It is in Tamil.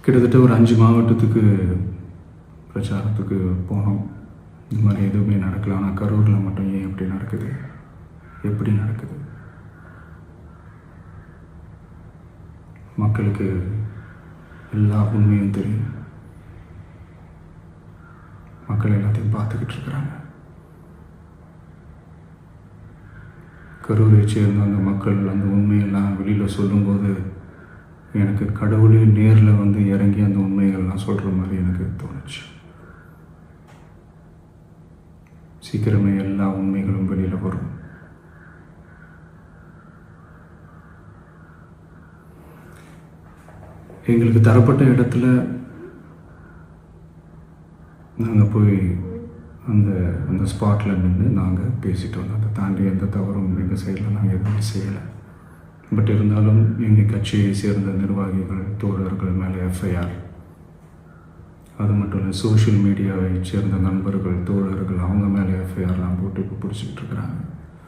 கிட்டத்தட்ட ஒரு 5 மாவட்டத்துக்கு பிரச்சாரத்துக்கு போனோம். இந்த மாதிரி எதுவுமே நடக்கல. ஆனால் கரூரில் மட்டும் ஏன் எப்படி நடக்குது? எப்படி நடக்குது? மக்களுக்கு எல்லா உண்மையும் தெரியும். மக்கள் எல்லாத்தையும் பார்த்துக்கிட்டு இருக்கிறாங்க. கரூரை சேர்ந்த அந்த மக்கள் அந்த உண்மையெல்லாம் வெளியில் சொல்லும்போது எனக்கு கடவுளே நேரில் வந்து இறங்கி அந்த உண்மைகள்லாம் சொல்கிற மாதிரி எனக்கு தோணுச்சு. சீக்கிரமே எல்லா உண்மைகளும் வெளியில் வரும். எங்களுக்கு தரப்பட்ட இடத்துல நாங்கள் போய் அந்த ஸ்பாட்டில் நின்று நாங்கள் பேசிட்டு வந்தோம். அதை தாண்டி எந்த தவறும் எங்கள் சைடில் நாங்கள் எதுவும் செய்யலை. பட் இருந்தாலும் எங்கள் கட்சியை சேர்ந்த நிர்வாகிகள் தோழர்கள் மேலே எஃப்ஐஆர், அது மட்டும் இல்லை சோஷியல் மீடியாவை சேர்ந்த நண்பர்கள் தோழர்கள் அவங்க மேலே எஃப்ஐஆர்லாம் போட்டு இப்போ பிடிச்சிக்கிட்டு இருக்கிறாங்க.